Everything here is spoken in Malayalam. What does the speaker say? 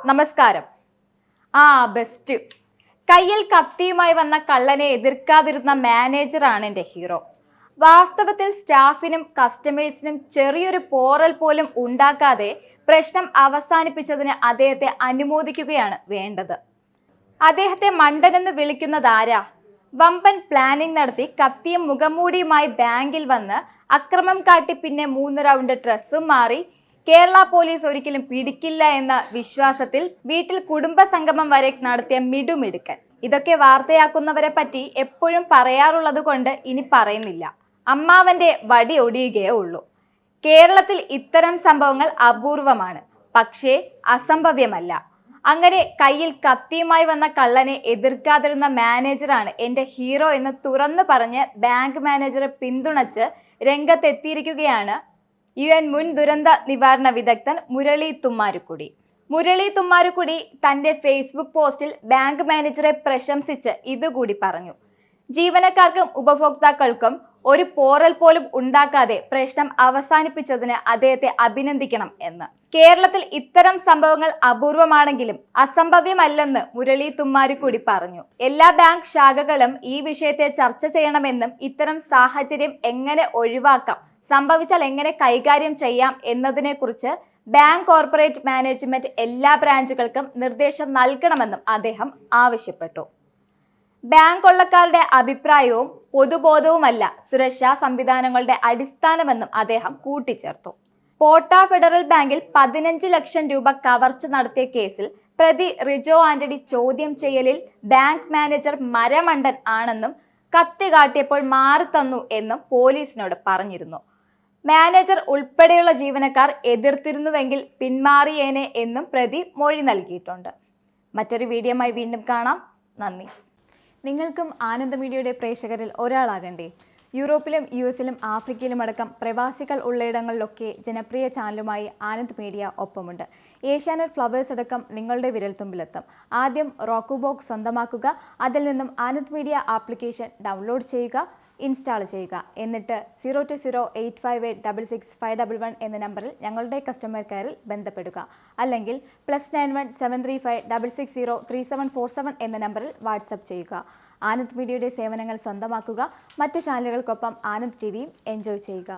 നമസ്കാരം. ബെസ്റ്റ്. കയ്യിൽ കത്തിയുമായി വന്ന കള്ളനെ എതിർക്കാതിരുന്ന മാനേജറാണ് എൻ്റെ ഹീറോ. വാസ്തവത്തിൽ സ്റ്റാഫിനും കസ്റ്റമേഴ്സിനും ചെറിയൊരു പോറൽ പോലും ഉണ്ടാക്കാതെ പ്രശ്നം അവസാനിപ്പിച്ചതിന് അദ്ദേഹത്തെ അനുമോദിക്കുകയാണ് വേണ്ടത്. അദ്ദേഹത്തെ മണ്ടനെന്ന് വിളിക്കുന്നതാരാ? വമ്പൻ പ്ലാനിംഗ് നടത്തി കത്തിയും മുഖംമൂടിയുമായി ബാങ്കിൽ വന്ന് അക്രമം കാട്ടി പിന്നെ 3 റൗണ്ട് ഡ്രസ്സും മാറി കേരള പോലീസ് ഒരിക്കലും പിടിക്കില്ല എന്ന വിശ്വാസത്തിൽ വീട്ടിൽ കുടുംബസംഗമം വരെ നടത്തിയ മിടുമിടുക്കൻ. ഇതൊക്കെ വാർത്തയാക്കുന്നവരെ പറ്റി എപ്പോഴും പറയാറുള്ളത് കൊണ്ട് ഇനി പറയുന്നില്ല. അമ്മാവന്റെ വടി ഒടിയുകയേ ഉള്ളൂ. കേരളത്തിൽ ഇത്തരം സംഭവങ്ങൾ അപൂർവമാണ്, പക്ഷേ അസംഭവ്യമല്ല. അങ്ങനെ കയ്യിൽ കത്തിയുമായി വന്ന കള്ളനെ എതിർക്കാതിരുന്ന മാനേജറാണ് എൻ്റെ ഹീറോ എന്ന് തുറന്നു പറഞ്ഞ് ബാങ്ക് മാനേജറെ പിന്തുണച്ച് രംഗത്തെത്തിയിരിക്കുകയാണ് UN മുൻ ദുരന്ത നിവാരണ വിദഗ്ധൻ മുരളി തുമ്മാരുക്കുടി. മുരളി തുമ്മാരുക്കുടി തൻ്റെ ഫേസ്ബുക്ക് പോസ്റ്റിൽ ബാങ്ക് മാനേജറെ പ്രശംസിച്ച് ഇതുകൂടി പറഞ്ഞു: ജീവനക്കാർക്കും ഉപഭോക്താക്കൾക്കും ഒരു പോറൽ പോലും ഉണ്ടാക്കാതെ പ്രശ്നം അവസാനിപ്പിച്ചതിന് അദ്ദേഹത്തെ അഭിനന്ദിക്കണം എന്ന്. കേരളത്തിൽ ഇത്തരം സംഭവങ്ങൾ അപൂർവമാണെങ്കിലും അസംഭവ്യമല്ലെന്ന് മുരളി തുമ്മാരുക്കുടി പറഞ്ഞു. എല്ലാ ബാങ്ക് ശാഖകളും ഈ വിഷയത്തെ ചർച്ച ചെയ്യണമെന്നും ഇത്തരം സാഹചര്യം എങ്ങനെ ഒഴിവാക്കാം, സംഭവിച്ചാൽ എങ്ങനെ കൈകാര്യം ചെയ്യാം എന്നതിനെക്കുറിച്ച് ബാങ്ക് കോർപ്പറേറ്റ് മാനേജ്മെന്റ് എല്ലാ ബ്രാഞ്ചുകൾക്കും നിർദ്ദേശം നൽകണമെന്നും അദ്ദേഹം ആവശ്യപ്പെട്ടു. ബാങ്ക് കൊള്ളക്കാരുടെ അഭിപ്രായവും പൊതുബോധവുമല്ല സുരക്ഷാ സംവിധാനങ്ങളുടെ അടിസ്ഥാനമെന്നും അദ്ദേഹം കൂട്ടിച്ചേർത്തു. പോട്ട ഫെഡറൽ ബാങ്കിൽ 15 ലക്ഷം രൂപ കവർച്ച നടത്തിയ കേസിൽ പ്രതി റിജോ ആന്റണി ചോദ്യം ചെയ്യലിൽ ബാങ്ക് മാനേജർ മരമണ്ടൻ ആണെന്നും കത്തി കാട്ടിയപ്പോൾ മാറിത്തന്നു എന്നും പോലീസിനോട് പറഞ്ഞിരുന്നു. മാനേജർ ഉൾപ്പെടെയുള്ള ജീവനക്കാർ എതിർത്തിരുന്നുവെങ്കിൽ പിന്മാറിയേനെ എന്നും പ്രതി മൊഴി നൽകിയിട്ടുണ്ട്. മറ്റൊരു വീഡിയോയുമായി വീണ്ടും കാണാം. നന്ദി. നിങ്ങൾക്കും ആനന്ദ മീഡിയയുടെ പ്രേക്ഷകരിൽ ഒരാളാകണ്ടേ? യൂറോപ്പിലും US ലും ആഫ്രിക്കയിലും അടക്കം പ്രവാസികൾ ഉള്ളയിടങ്ങളിലൊക്കെ ജനപ്രിയ ചാനലുമായി ആനന്ദ് മീഡിയ ഒപ്പമുണ്ട്. ഏഷ്യാനെറ്റ് ഫ്ലവേഴ്സ് അടക്കം നിങ്ങളുടെ വിരൽത്തുമ്പിലെത്തും. ആദ്യം റോക്കു ബോക്സ് സ്വന്തമാക്കുക. അതിൽ നിന്നും ആനന്ദ് മീഡിയ ആപ്ലിക്കേഷൻ ഡൗൺലോഡ് ചെയ്യുക, ഇൻസ്റ്റാൾ ചെയ്യുക. എന്നിട്ട് 02085866511 എന്ന നമ്പറിൽ ഞങ്ങളുടെ കസ്റ്റമർ കെയറിൽ ബന്ധപ്പെടുക. അല്ലെങ്കിൽ +91 735 660 3747 എന്ന നമ്പറിൽ വാട്സപ്പ് ചെയ്യുക. ആനന്ദ് മീഡിയയുടെ സേവനങ്ങൾ സ്വന്തമാക്കുക. മറ്റു ചാനലുകൾക്കൊപ്പം ആനന്ദ് TVയും എൻജോയ് ചെയ്യുക.